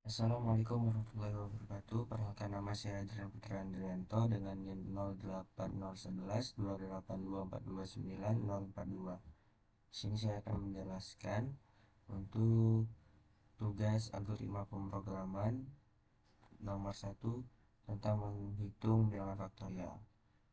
Assalamualaikum warahmatullahi wabarakatuh. Perkenalkan, nama saya Adrian Putra Andrianto dengan NIM 08011282429042. Di sini saya akan menjelaskan untuk tugas algoritma pemrograman nomor 1 tentang menghitung bilangan faktorial.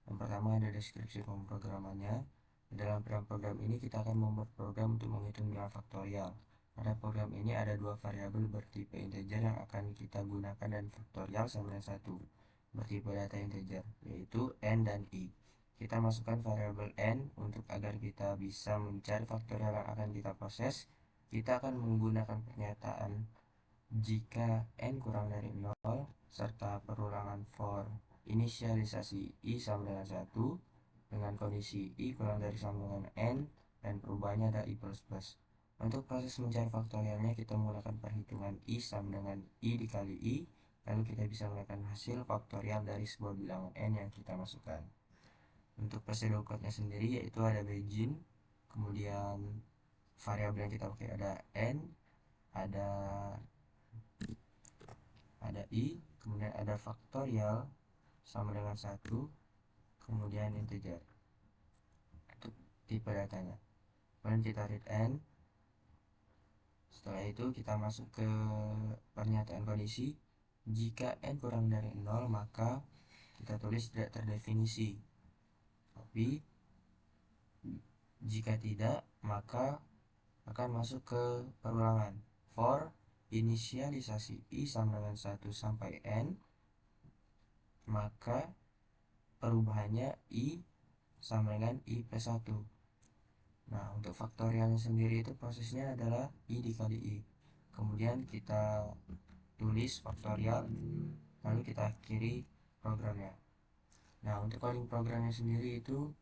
Yang pertama ada deskripsi pemrogramannya. Dalam program ini kita akan membuat program untuk menghitung bilangan faktorial. Pada program ini ada dua variabel bertipe integer yang akan kita gunakan dan faktorial sama dengan 1 bertipe data integer, yaitu n dan i. Kita masukkan variabel n untuk agar kita bisa mencari faktorial yang akan kita proses. Kita akan menggunakan pernyataan jika n kurang dari 0 serta perulangan for inisialisasi i sama dengan 1 dengan kondisi i kurang dari sama dengan n dan perubahannya ada i plus plus. Untuk proses mencari faktorialnya kita menggunakan perhitungan i sama dengan i dikali i, lalu kita bisa menggunakan hasil faktorial dari sebuah bilangan n yang kita masukkan. Untuk prosedur code-nya sendiri yaitu ada begin, kemudian variabel yang kita pakai ada n, ada i, kemudian ada faktorial sama dengan 1, kemudian integer untuk tipe datanya. Kemudian kita read n. Setelah itu kita masuk ke pernyataan kondisi. Jika n kurang dari 0 maka kita tulis tidak terdefinisi. Tapi jika tidak maka akan masuk ke perulangan for inisialisasi i sama dengan 1 sampai n, maka perubahannya i sama dengan i plus 1. Nah, untuk faktorialnya sendiri itu prosesnya adalah i dikali i. Kemudian kita tulis faktorial, lalu kita akhiri programnya. Nah, untuk calling programnya sendiri itu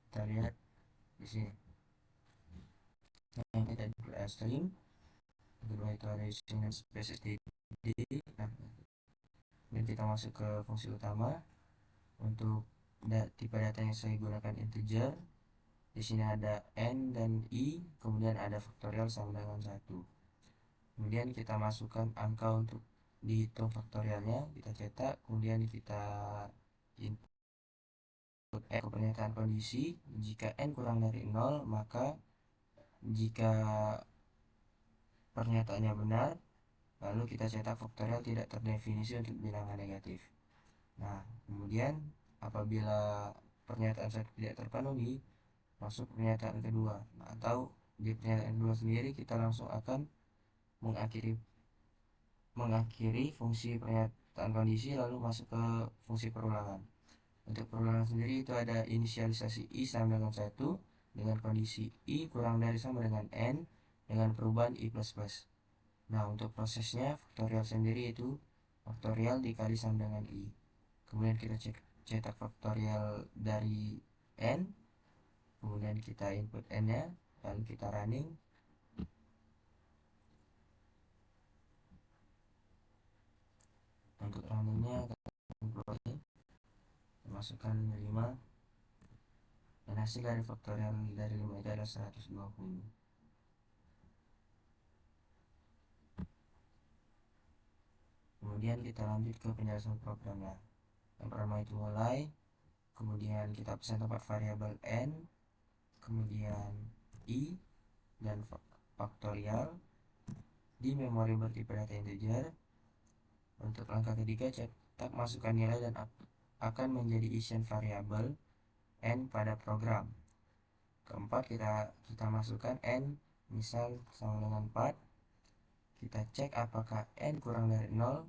kita lihat di sini. Yang kita input string, kedua itu ada using dan space std. Nah, dan kita masuk ke fungsi utama. Untuk tipe data yang saya gunakan integer. Di sini ada n dan i, kemudian ada faktorial sama dengan 1. Kemudian kita masukkan angka untuk dihitung faktorialnya, kita cetak, kemudian kita input ke pernyataan kondisi. Jika n kurang dari 0 maka jika pernyataannya benar, lalu kita cetak faktorial tidak terdefinisi untuk bilangan negatif. Nah, kemudian apabila pernyataan satu tidak terpenuhi, masuk pernyataan kedua, atau di pernyataan kedua sendiri kita langsung akan mengakhiri fungsi pernyataan kondisi lalu masuk ke fungsi perulangan. Untuk perulangan sendiri itu ada inisialisasi i sama dengan 1 dengan kondisi i kurang dari sama dengan n dengan perubahan i plus plus. Nah, untuk prosesnya faktorial sendiri itu faktorial dikali sama dengan i. Kemudian kita cetak faktorial dari n, kemudian kita input n-nya, lalu kita running. Untuk runningnya kita masukkan 5, dan hasil dari faktorial dari 5 itu adalah 120. Kemudian kita lanjut ke penjelasan programnya. Yang pertama itu mulai, kemudian kita pesan tempat variabel n, kemudian i dan faktorial di memori bertipe data integer. Untuk langkah ketiga, cetak masukkan nilai dan akan menjadi isian variabel n pada program. Keempat, kita masukkan n misal sama dengan 4. Kita cek apakah n kurang dari 0.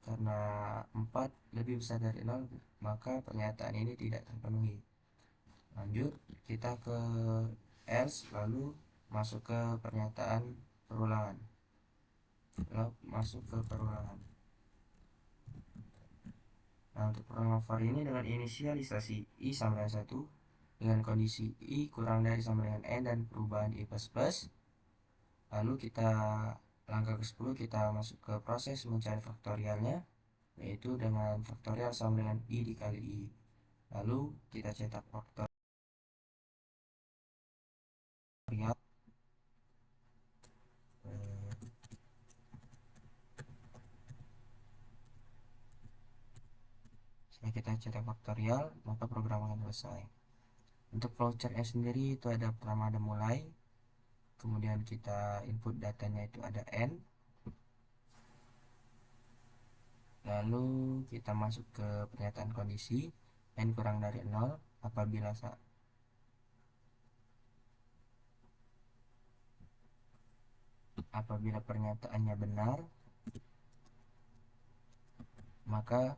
Karena 4 lebih besar dari 0 maka pernyataan ini tidak terpenuhi. Lanjut kita ke else, lalu masuk ke pernyataan perulangan, lalu masuk ke perulangan. Nah, untuk perulangan for ini dengan inisialisasi i sama dengan 1 dengan kondisi i kurang dari sama dengan n dan perubahan i plus plus. Lalu kita langkah ke-10 kita masuk ke proses mencari faktorialnya, yaitu dengan faktorial sama dengan i dikali i. Lalu kita cetak faktorial Setelah kita cetak faktorial, maka program akan selesai. Untuk flowchart-nya sendiri itu ada pertama ada mulai, kemudian kita input datanya itu ada n, lalu kita masuk ke pernyataan kondisi n kurang dari 0 apabila pernyataannya benar, maka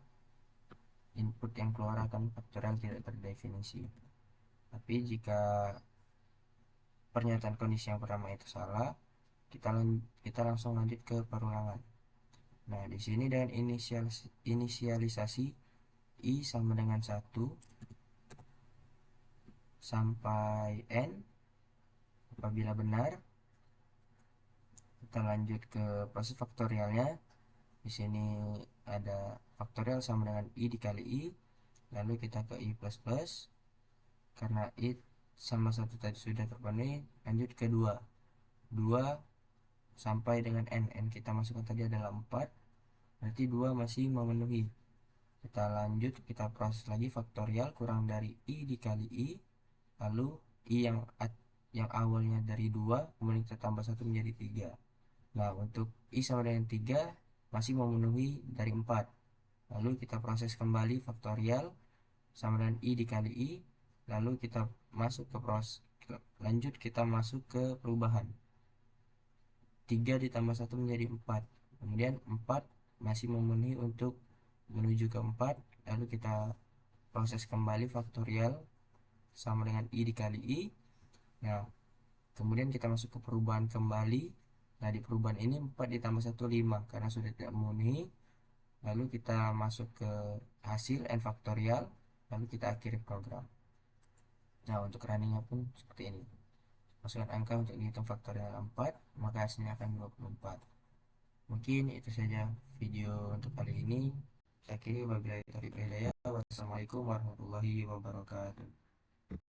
input yang keluar akan faktorial tidak terdefinisi. Tapi jika pernyataan kondisi yang pertama itu salah, kita langsung lanjut ke perulangan. Nah, di sini dengan inisialisasi i sama dengan 1 sampai n, apabila benar, kita lanjut ke proses faktorialnya. Di sini ada faktorial sama dengan i dikali i, lalu kita ke i plus plus, karena i sama 1 tadi sudah terpenuhi, lanjut ke 2 sampai dengan n kita masukkan tadi adalah 4, berarti 2 masih memenuhi. Kita lanjut, kita proses lagi faktorial kurang dari i dikali i, lalu i yang awalnya dari 2 kemudian kita tambah 1 menjadi 3. Nah, untuk i sama dengan 3 masih memenuhi dari 4, lalu kita proses kembali faktorial sama dengan i dikali i, lalu kita masuk ke lanjut kita masuk ke perubahan 3 ditambah 1 menjadi 4, kemudian 4 masih memenuhi untuk menuju ke 4, lalu kita proses kembali faktorial sama dengan i dikali i. Nah, kemudian kita masuk ke perubahan kembali. Nah, di perubahan ini 4 ditambah 1 5 karena sudah tidak memenuhi, lalu kita masuk ke hasil n faktorial, lalu kita akhiri program. Nah, untuk runningnya pun seperti ini. Masukkan angka untuk dihitung faktorial 4, maka hasilnya akan 24. Mungkin itu saja video untuk kali ini. Saya kira wabillahi taufiq wal hidayah. Wassalamualaikum warahmatullahi wabarakatuh.